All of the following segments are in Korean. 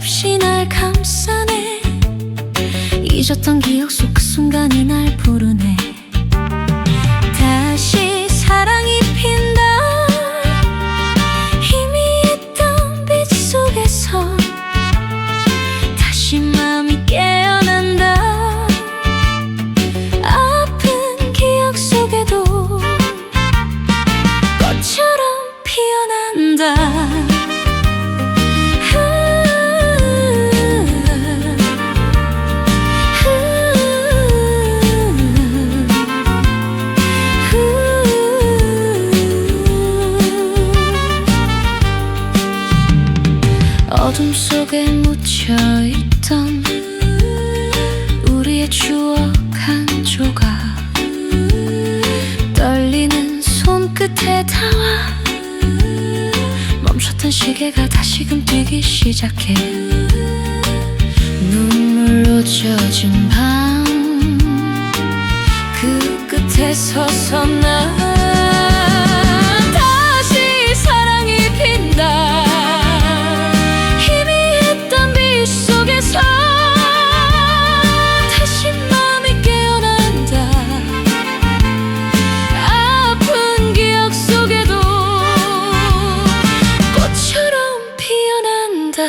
없이 날 감싸네. 잊었던 기억 속 그 순간이 날 부르네. 다시 사랑이 핀다. 희미했던 빛 속에서 다시 마음이 깨어난다. 아픈 기억 속에도 꽃처럼 피어난다. 어둠 속에 묻혀있던 우리의 추억 한 조각, 떨리는 손끝에 닿아 멈췄던 시계가 다시금 뛰기 시작해. 눈물로 젖은 밤 그 끝에 서서 난 다시 사랑이 핀다. 다시 마음이 깨어난다. 아픈 기억 속에도 꽃처럼 피어난다.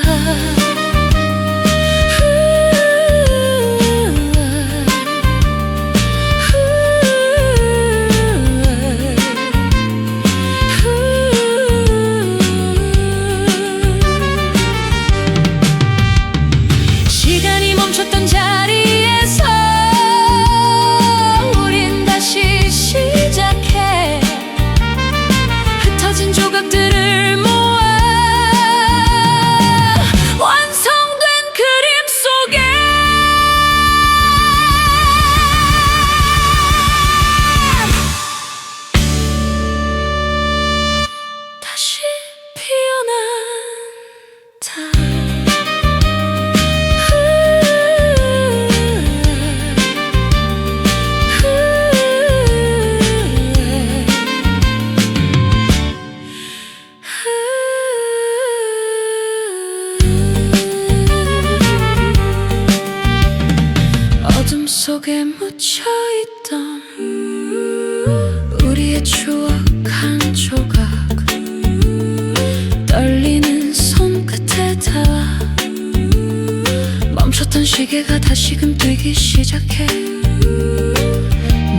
시간이 멈췄던 자리에서 우린 다시 시작해. 흩어진 조각들을 모아 완성된 그림 속에 다시 피어난다. 어둠 속에 묻혀있던 우리의 추억 한 조각, 떨리는 손끝에 닿아 멈췄던 시계가 다시금 뛰기 시작해.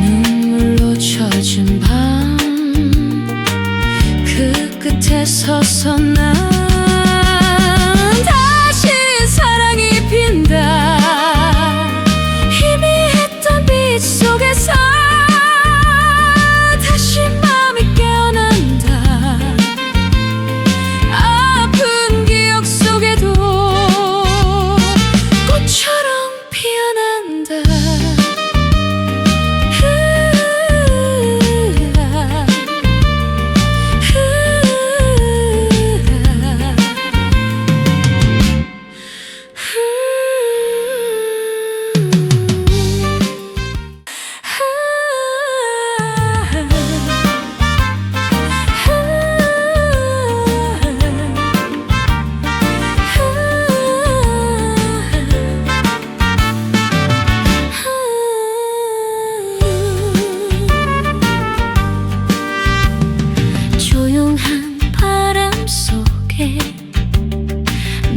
눈물로 젖은 밤 그 끝에 서서 난 다시 사랑이 핀다. 속에서 다시 마음이 깨어난다. 아픈 기억 속에도 꽃처럼 피어난다. 조용한 바람 속에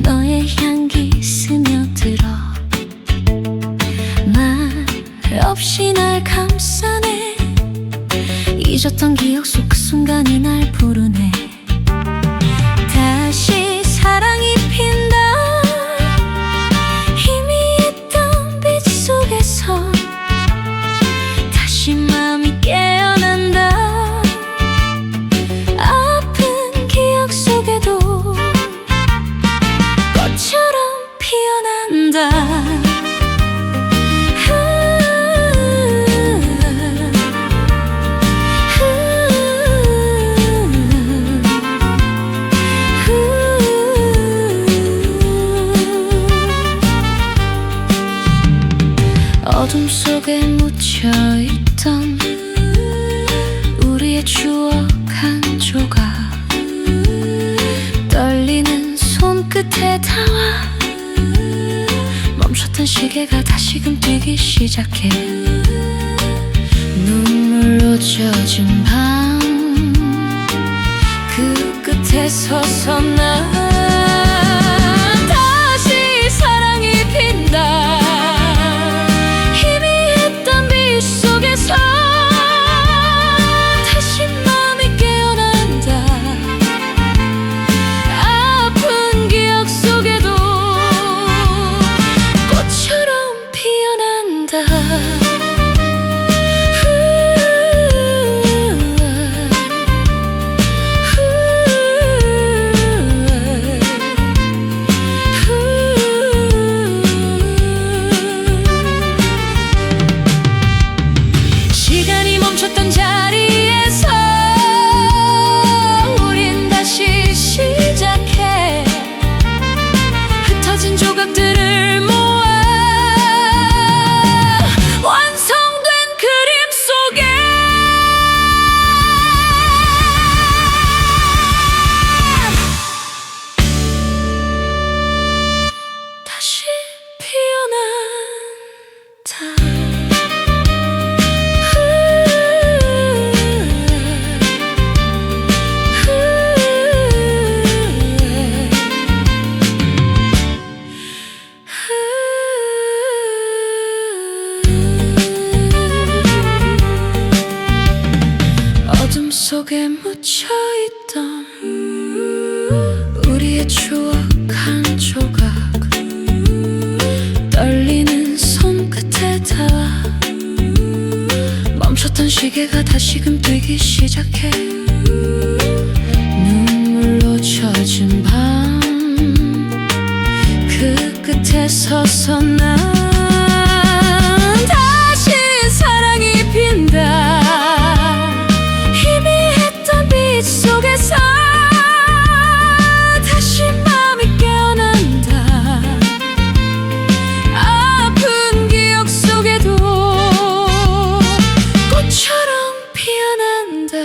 너의 향기 스며들어 말 없이 날 감싸네. 잊었던 기억 속 그 순간이 날 부르네. 다시 사랑이 핀다. 희미했던 빛 속에서 다시 마음이 깨어난다. 아픈 기억 속에도 꽃처럼 피어난다. 어둠 속에 묻혀있던 우리의 추억 한 조각, 떨리는 손끝에 닿아 멈췄던 시계가 다시금 뛰기 시작해. 눈물로 젖은 밤 그 끝에 서서 난 다시 사랑이 핀다. 희미했던 빛 속에서 다시 마음이 깨어난다. 아픈 기억 속에도 꽃처럼 피어난다. 시간이 멈췄던 자리에서 우린 다시 시작해. 흩어진 조각들을 모아 완성된 그림 속에 다시 피어난다. 어둠 속에 묻혀있던 우리의 추억 한 조각 떨리는 손끝에 닿아 멈췄던 시계가 다시금 뛰기 시작해. 눈물로 젖은 밤 그 끝에 서서 난 다시 사랑이 핀다. 속에서 다시 마음이 깨어난다. 아픈 기억 속에도 꽃처럼 피어난다.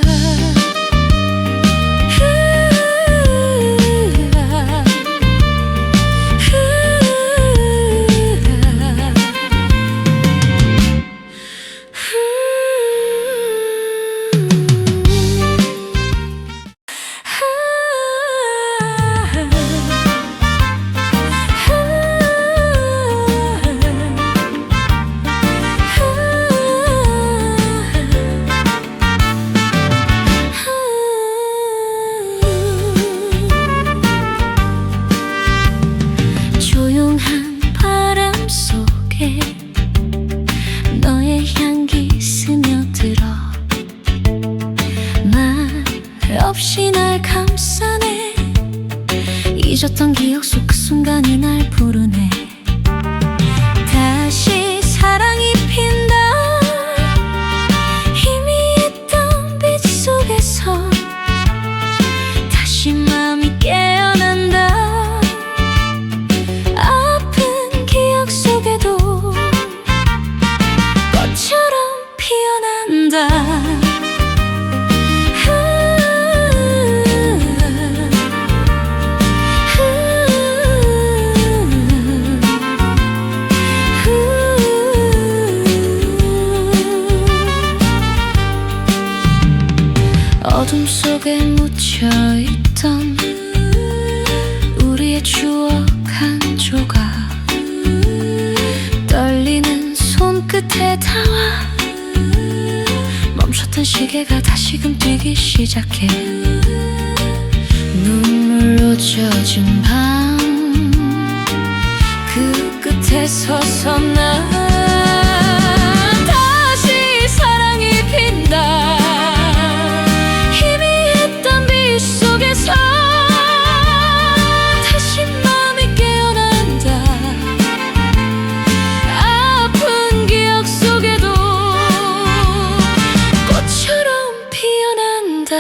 조용한 바람 속에 너의 향기 스며들어 말 없이 날 감싸네. 잊었던 기억 속 그 순간이 날 부르네. 다시 사랑이 핀다. 희미했던 빛 속에서 다시 마음이 깨어난다. 아픈 기억 속에도 꽃처럼 피어난다. 어둠 속에 묻혀있던 우리의 추억 한 조각 떨리는 손끝에 닿아 멈췄던 시계가 다시금 뛰기 시작해. 눈물로 젖은 밤 그 끝에 서서 난 다시 사랑이 핀다. 희미했던 빛 속에서 다시 마음이 깨어난다. 아픈 기억 속에도 꽃처럼 피어난다.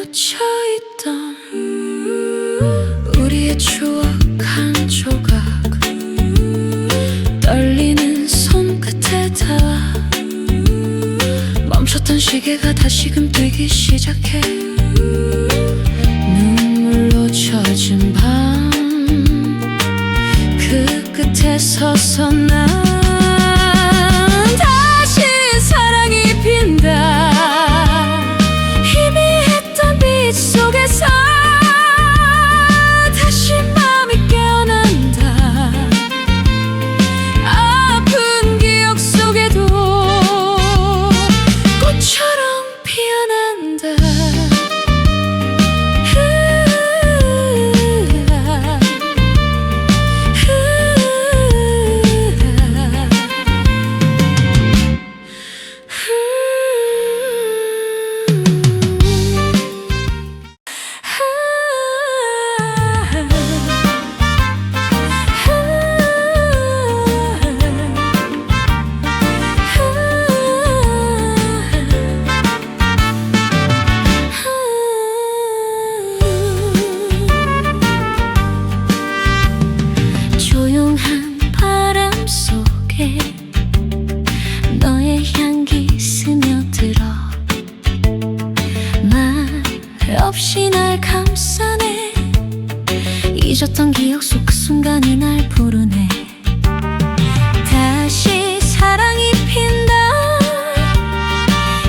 묻혀있던 우리의 추억 한 조각 떨리는 손끝에 닿아 멈췄던 시계가 다시금 뛰기 시작해 눈물로 젖은 밤 그 끝에 서서 난 다시 사랑이 핀다 희미했던 빛 속에서 다시 마음이 깨어난다 아픈 기억 속에도 꽃처럼 피어난다 조용한 바람 속에 너의 향기 스며들어 말 없이 날 감싸네 잊었던 기억 속 그 순간이 날 부르네 다시 사랑이 핀다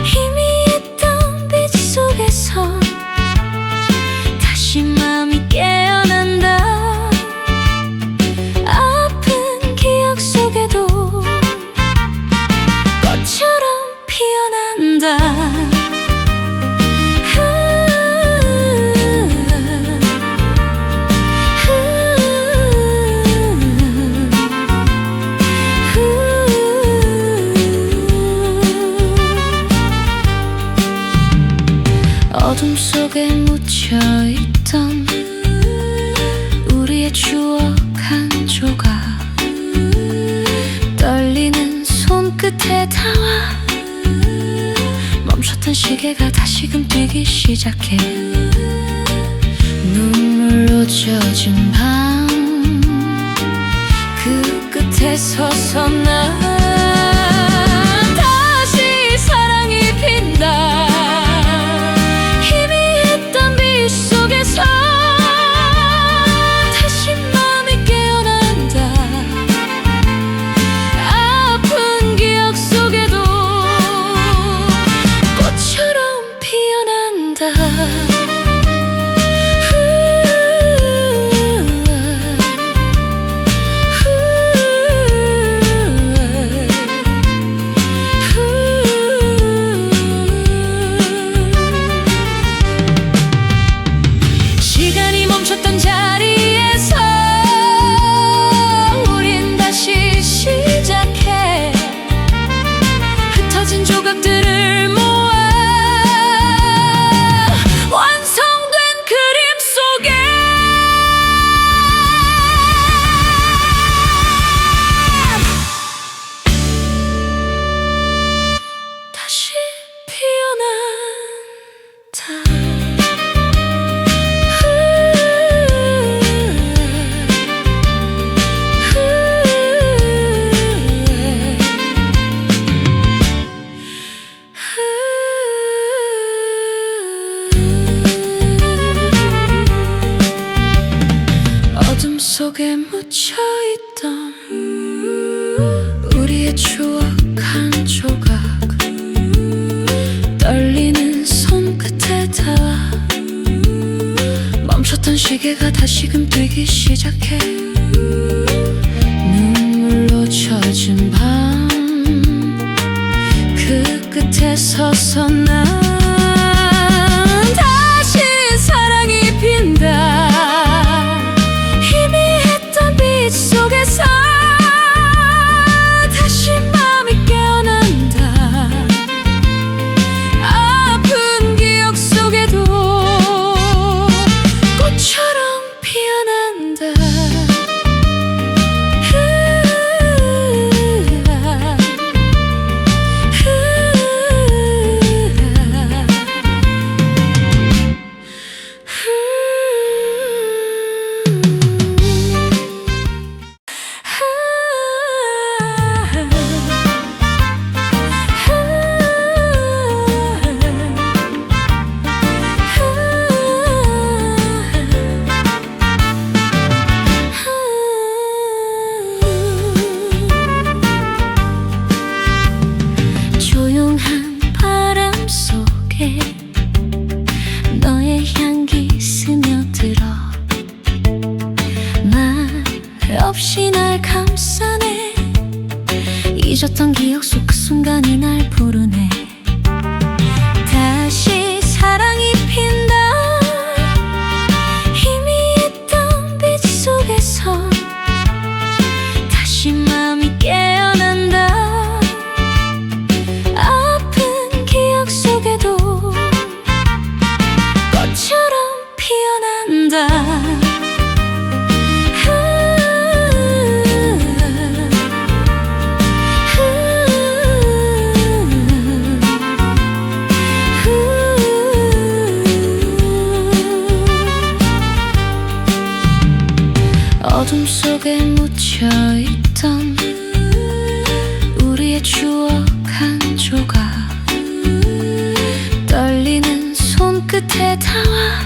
희미했던 빛 속에서 다시 마음이 깨어난다 아픈 기억 속에도 꽃처럼 피어난다 어둠 속에 묻혀있던 우리의 추억 한 조각 떨리는 손끝에 닿아 멈췄던 시계가 다시금 뛰기 시작해 눈물로 젖은 밤 그 끝에 서서 난 다시 사랑이 핀다 희미했던 빛 속에서 다시 마음이 깨어난다 아픈 기억 속에도 꽃처럼 피어난다 시간이 멈췄던 자리에서 우린 다시 시작해 흩어진 조각들을 모아 완성된 그림 속에 다시 피어난다 어둠 속에 묻혀있던 우리의 추억 한 조각 떨리는 손끝에 닿아 멈췄던 시계가 다시금 뛰기 시작해 눈물로 젖은 밤 그 끝에 서서 난 다시 사랑이 핀다 희미했던 빛 속에서 다시 마음이 깨어난다 아픈 기억 속에도 꽃처럼 피어난다 잊었던 기억 속 그 순간이 날 부르네. 다시 사랑이 핀다. 희미했던 빛 속에서 다시 마음이 깨어난다. 아픈 기억 속에도 꽃처럼 피어난다. 어둠 속에 묻혀있던 우리의 추억 한 조각, 떨리는 손끝에 닿아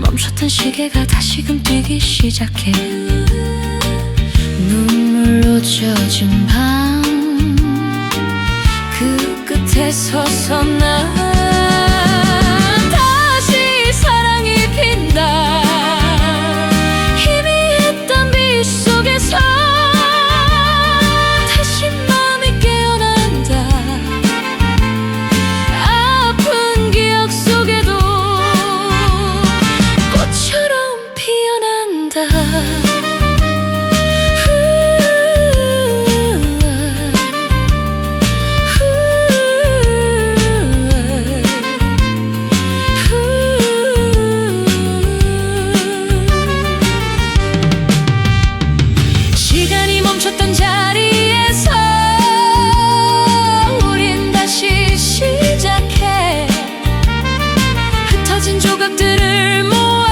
멈췄던 시계가 다시금 뛰기 시작해. 눈물로 젖은 밤 그 끝에 서서 난 다시 사랑이 핀다. 다시 마음이 깨어난다. 아픈 기억 속에도 꽃처럼 피어난다. 시간이 멈췄던 자리에서 우린 다시 시작해. 흩어진 조각들을 모아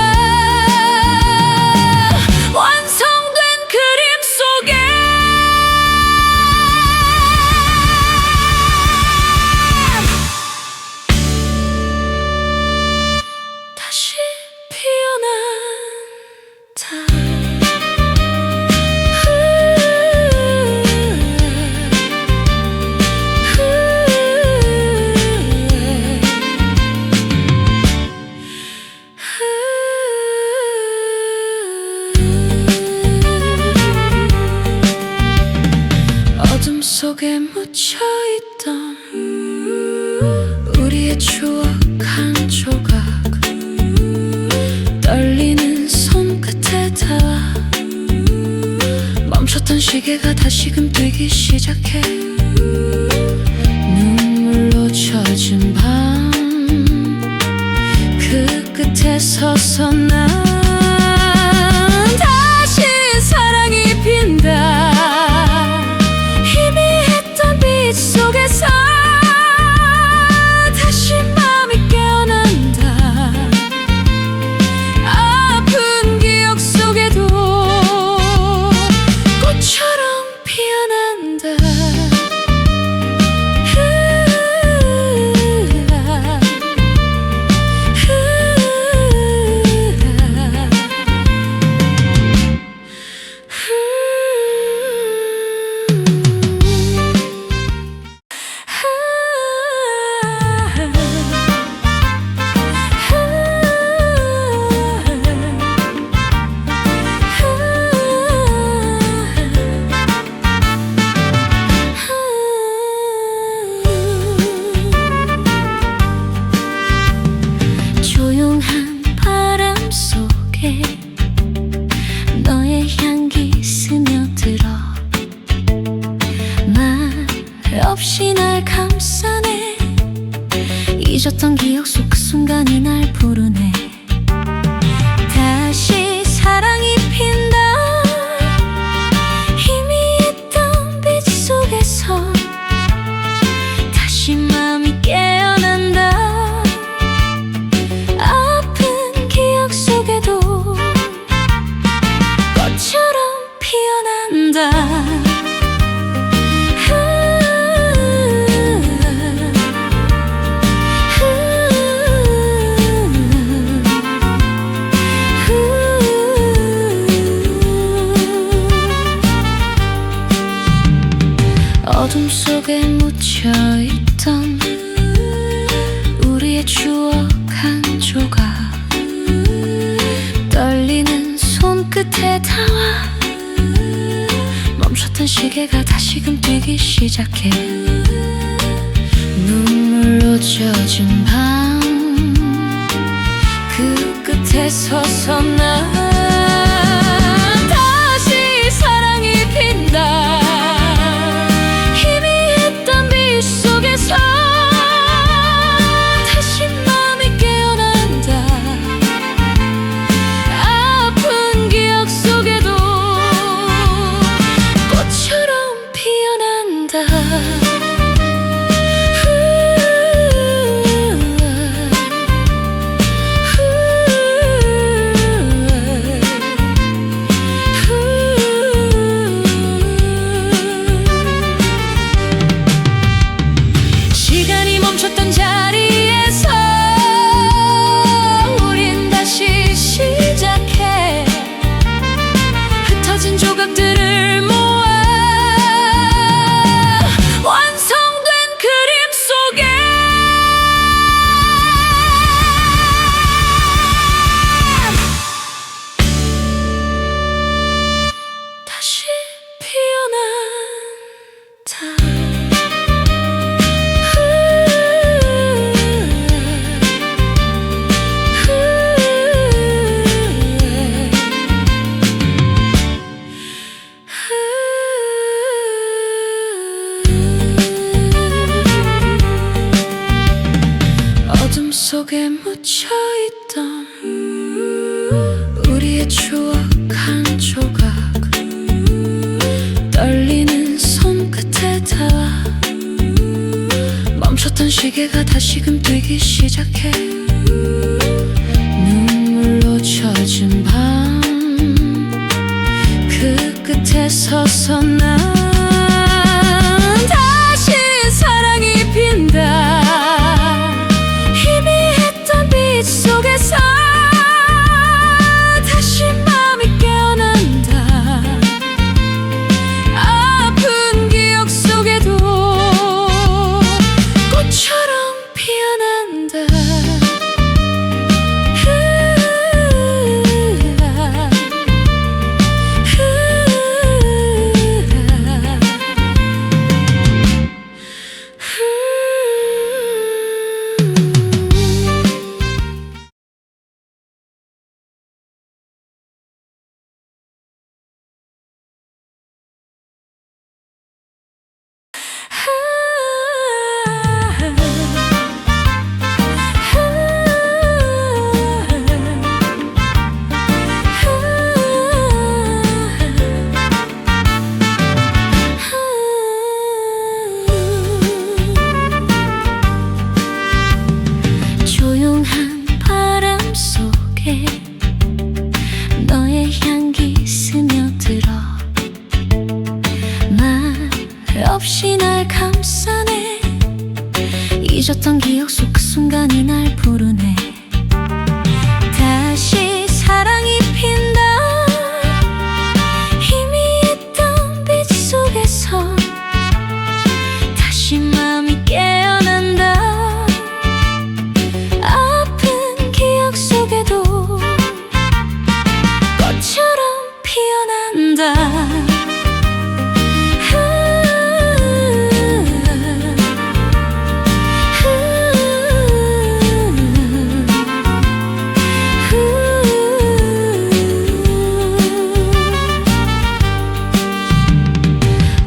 완성된 그림 속에 다시 피어난다. 어둠 속에 묻혀있던 우리의 추억 한 조각, 떨리는 손끝에 닿아 멈췄던 시계가 다시금 뛰기 시작해. 눈물로 젖은 밤 그 끝에 서서 난 다시 사랑이 핀다. 속에서 다시 마음이 깨어난다. 아픈 기억 속에도 꽃처럼 피어난다. 조용한 바람 속에 너의 향기 스며들어 말 없이 날 감싸네. 잊었던 기억 속 그 순간이 날 부르네. 다시 사랑이 핀다. 희미했던 빛 속에서 다시 마음이 깨어난다. 아픈 기억 속에도 꽃처럼 피어난다. 어둠 속에 묻혀있던 우리의 추억 한 조각, 떨리는 손끝에 닿아 멈췄던 멈췄던 시계가 다시금 뛰기 시작해. 눈물로 젖은 밤 그 끝에 서서 난 다시 사랑이 핀다. 희미했던 빛 속에서 다시 마음이 깨어난다. 아픈 기억 속에도 꽃처럼 피어난다. 시간이 멈췄던 자리에서 우린 다시 시작해. 흩어진 조각들을 모아 완성된 그림 속에 다시 피어난다. 어둠 속에 묻혀있던 우리의 추억 한 조각 떨리는 손끝에 닿아 멈췄던 시계가 다시금 뛰기 시작해. 눈물로 젖은 밤 그 끝에 서서 난 다시 사랑이 핀다. 희미했던 빛 속에서 다시 마음이 깨어난다. 아픈 기억 속에도 꽃처럼 피어난다. 조용한 바람 속에 너의 향기 스며들어 말 없이 날 감싸네. 잊었던 기억 속 그 순간이 날 부르네. 다시 사랑이 핀다. 희미했던 빛 속에서 다시 마음이 깨어난다. 아픈 기억 속에도 꽃처럼 피어난다.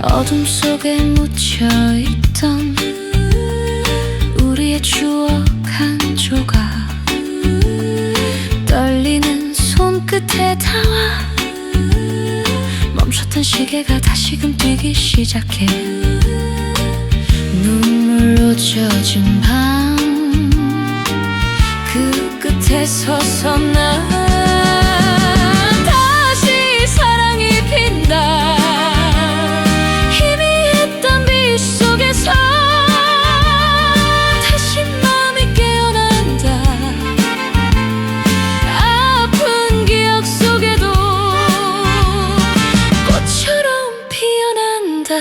어둠 속에 묻혀있던 우리의 추억 한 조각 떨리는 손끝에 닿아 멈췄던 시계가 다시금 뛰기 시작해. 눈물로 젖은 밤 그 끝에 서서 난 다시 사랑이 핀다. 희미했던 빛 속에서 다시 마음이 깨어난다. 아픈 기억 속에도 꽃처럼 피어난다.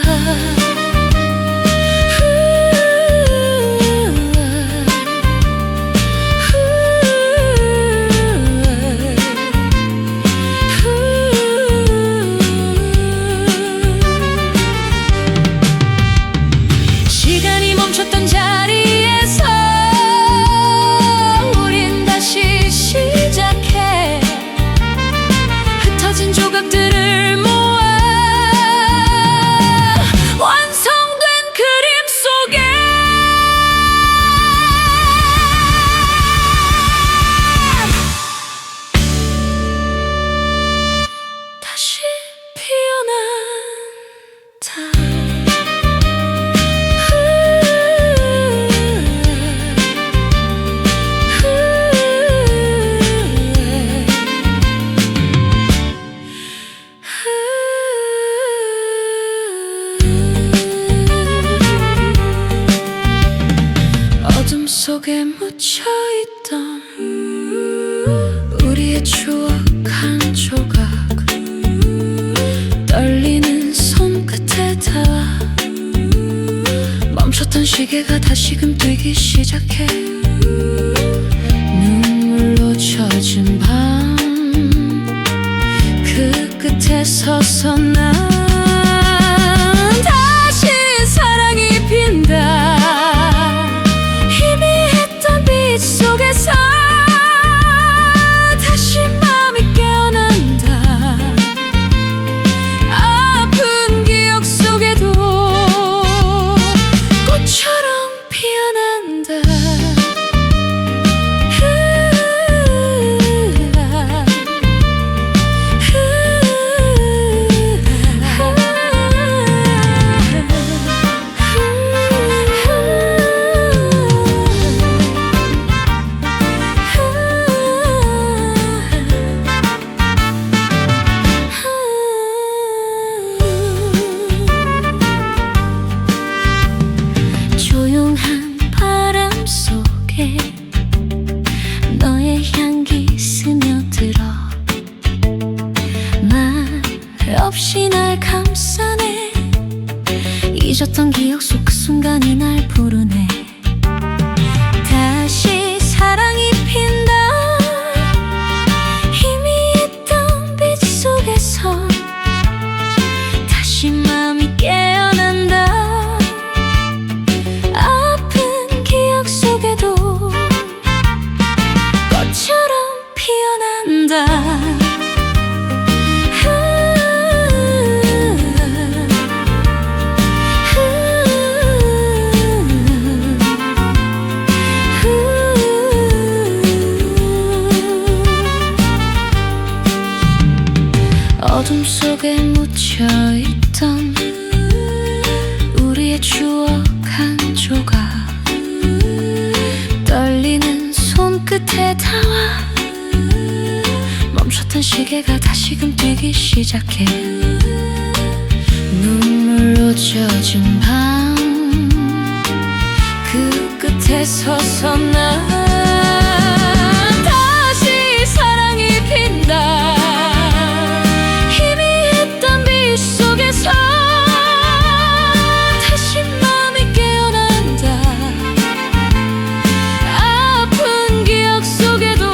묻혀있던 우리의 추억 한 조각 떨리는 손끝에 닿아 멈췄던 시계가 다시금 뛰기 시작해 눈물로 젖은 밤 그 끝에 서서 난 다시 사랑이 핀다 희미했던 빛 속에서 다시 마음이 깨어난다 아픈 기억 속에도 꽃처럼 피어난다 조용한 바람 속에 너의 향기 스며들어 말 없이 날 감싸네 잊었던 기억 속 그 순간이 날 부르네 다시 사랑이 핀다 희미했던 빛 속에서 다시 마음이 깨어난다 아픈 기억 속에도 꽃처럼 피어난다 어둠 속에 묻혀있던 우리의 추억 한 조각 떨리는 손끝에 닿아 멈췄던 시계가 다시금 뛰기 시작해 눈물로 젖은 밤 그 끝에 서서 난 다시 사랑이 핀다 희미했던 빛 속에서 다시 마음이 깨어난다 아픈 기억 속에도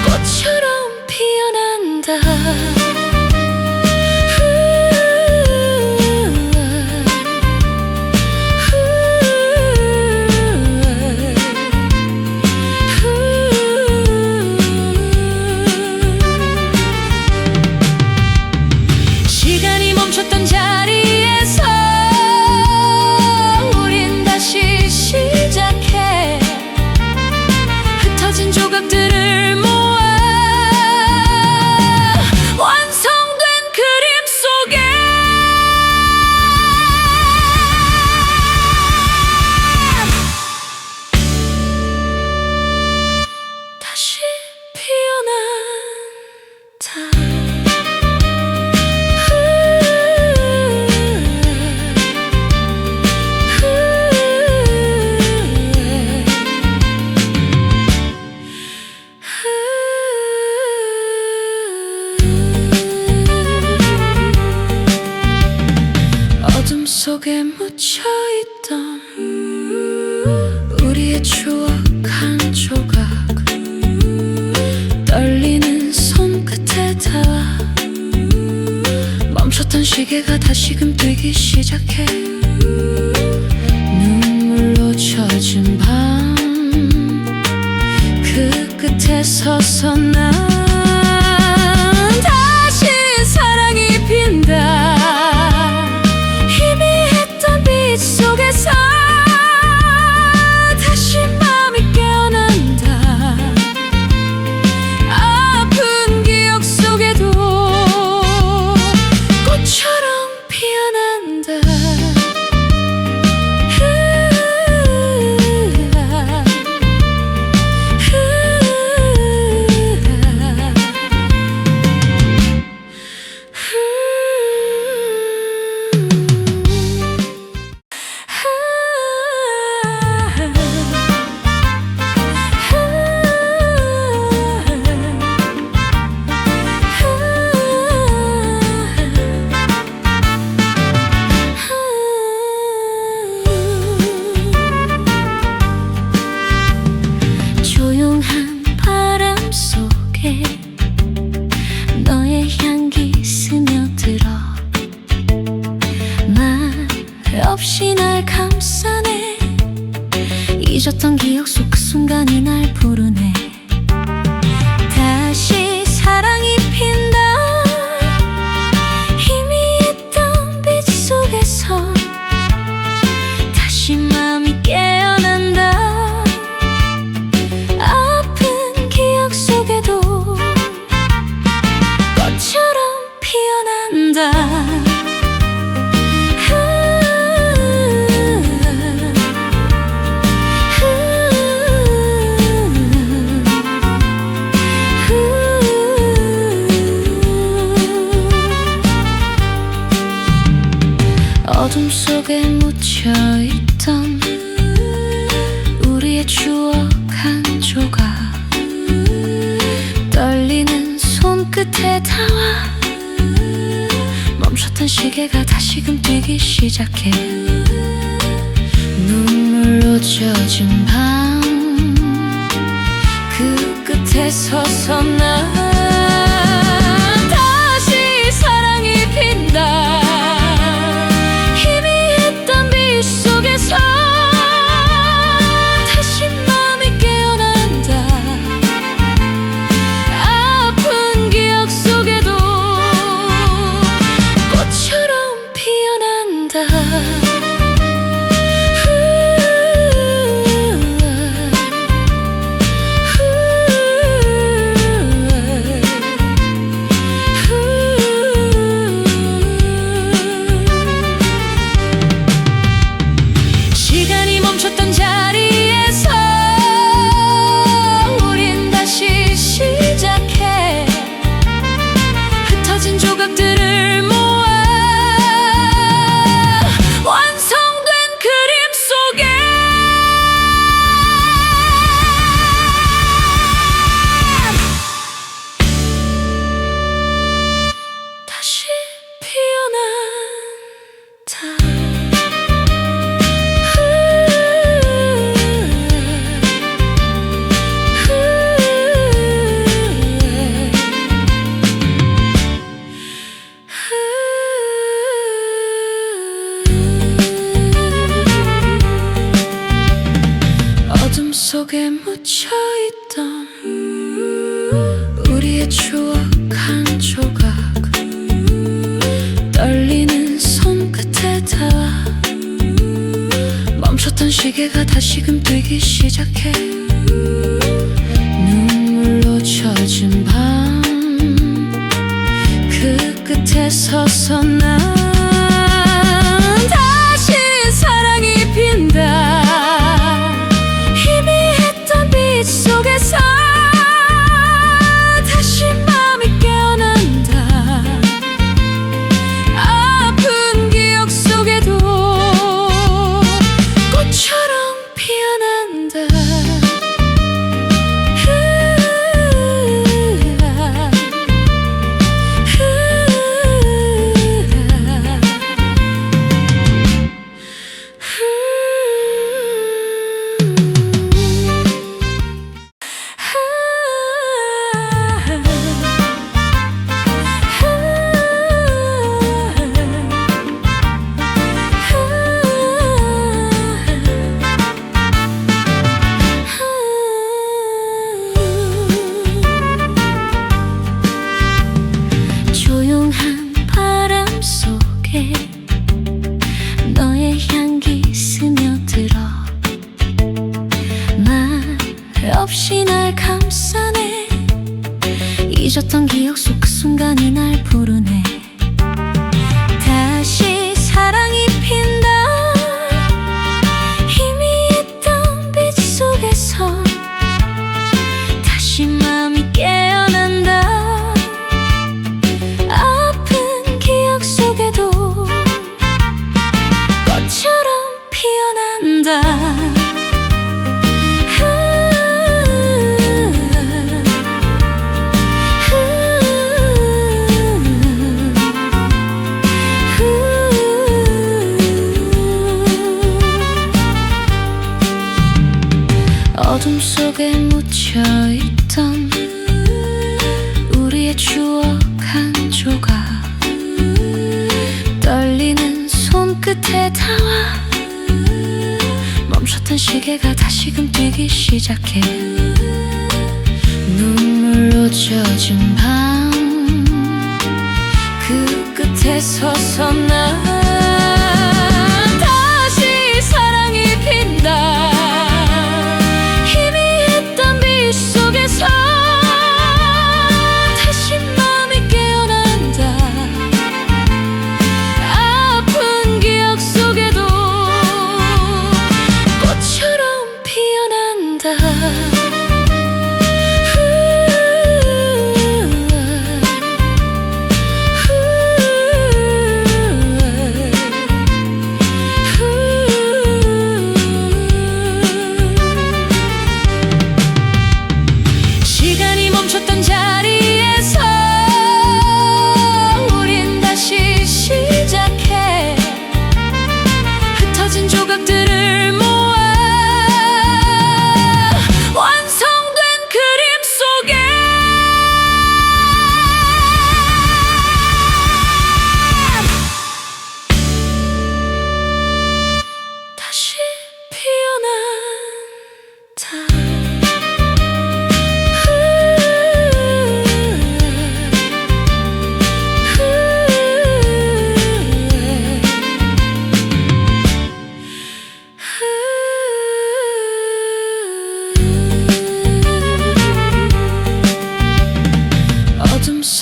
꽃처럼 피어난다 시간이 멈췄던 자리에서 우린 다시 시작해 흩어진 조각들을 모아 완성된 그림 속에 다시 피어난다 어둠 속에 묻혀있던 우리의 추억 한 조각 떨리는 손끝에 닿아 멈췄던 시계가 다시금 뛰기 시작해 눈물로 젖은 밤 그 끝에 서서 난 다시 사랑이 핀다 희미했던 빛 속에서 다시 마음이 깨어난다 아픈 기억 속에도 꽃처럼 피어난다 손끝에 닿아 멈췄던 시계가 다시금 뛰기 시작해. 눈물로 젖은 밤 그 끝에 서서 난 다시 사랑이 핀다. 희미했던 빛 속에서 다시 마음이 깨어난다. 아픈 기억 속에도 꽃처럼 피어난다. 시간이 멈췄던 자리에서 우린 다시 시작해. 흩어진 조각들을 모아 완성된 그림 속에 다시 피어난다. 어둠 속에 묻혀있던 우리의 추억 한 조각 떨리는 손끝에 닿아 멈췄던 시계가 다시금 뛰기 시작해. 눈물로 젖은 밤 그 끝에 서서 난 다시 사랑이 핀다. 희미했던 빛 속에서 다시 마음이 깨어난다. 아픈 기억 속에도 꽃처럼 피어난다. 조용한 바람 속에 너의 향기 스며들어 말 없이 날 감싸네. 잊었던 기억 속 그 순간이 날 부르네. 다시 사랑이 핀다. 희미했던 빛 속에서 다시 마음이 깨어난다. 아픈 기억 속에도 꽃처럼 피어난다. 어둠 속에 묻혀있던 우리의 추억 한 조각 떨리는 손끝에 닿아 멈췄던 시계가 다시금 뛰기 시작해. 눈물로 젖은 밤 그 끝에 서서 난 다시 사랑이 핀다. 희미했던 빛 속에서 다시 마음이 깨어난다. 아픈 기억 속에도 꽃처럼 피어난다.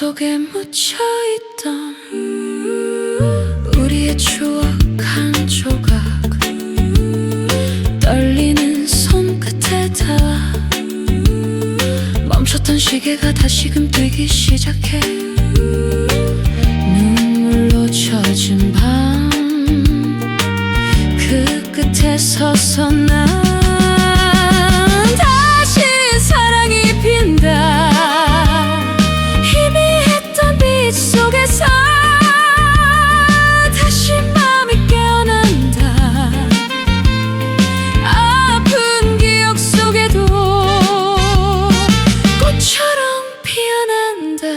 속에 묻혀있던 우리의 추억 한 조각 떨리는 손끝에 닿아 멈췄던 시계가 다시금 뛰기 시작해 눈물로 젖은 밤 그 끝에 서서 난 다시 사랑이 핀다 희미했던 빛 속에서 다시 마음이 깨어난다 아픈 기억 속에도 꽃처럼 피어난다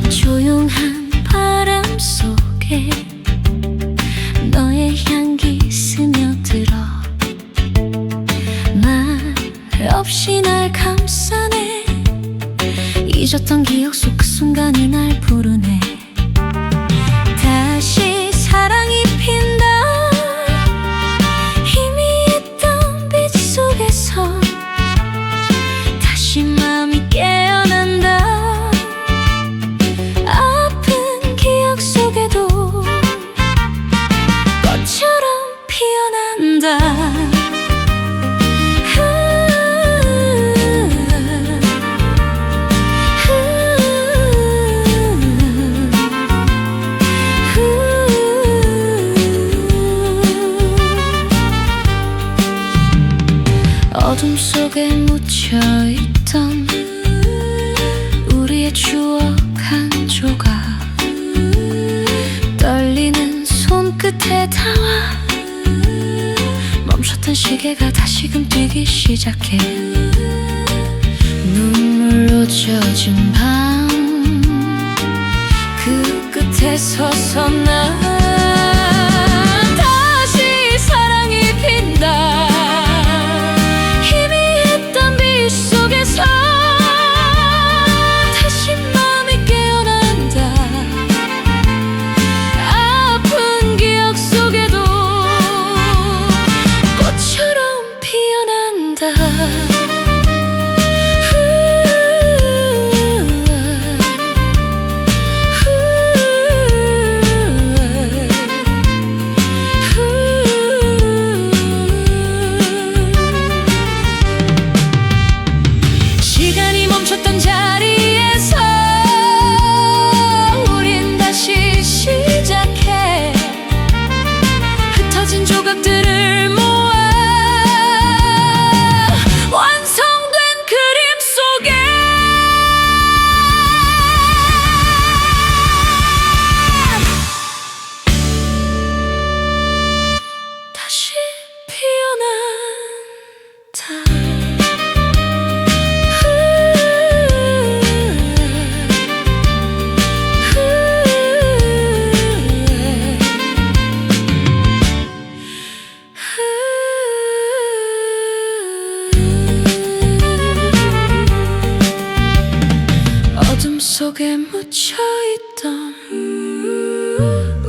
조용한 바람 속에 너의 향기 스며들어 말 없이 날 감싸네 잊었던 기억 속 그 순간이 날 부르네 다시 사랑이 핀다 희미했던 빛 속에서 다시 마음이 깨어난다 아픈 기억 속에도 꽃처럼 피어난다 어둠 속에 묻혀있던 우리의 추억 한 조각 떨리는 손끝에 닿아 멈췄던 시계가 다시금 뛰기 시작해 눈물로 젖은 밤 그 끝에 서서 난 다시 사랑이 핀다 희미했던 빛 속에서 다시 마음이 깨어난다 아픈 기억 속에도 꽃처럼 피어난다 시간이 멈췄던 자리에서 우린 다시 시작해 흩어진 조각들을 모아 완성된 그림 속에 다시 피어난다 어둠 속에 묻혀있던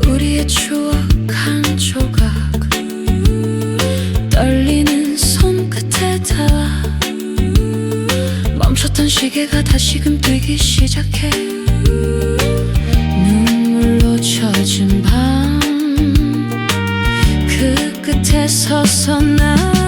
우리의 추억 한 조각 떨리는 손끝에 닿아 멈췄던 시계가 다시금 뛰기 시작해 눈물로 젖은 밤 그 끝에 서서 난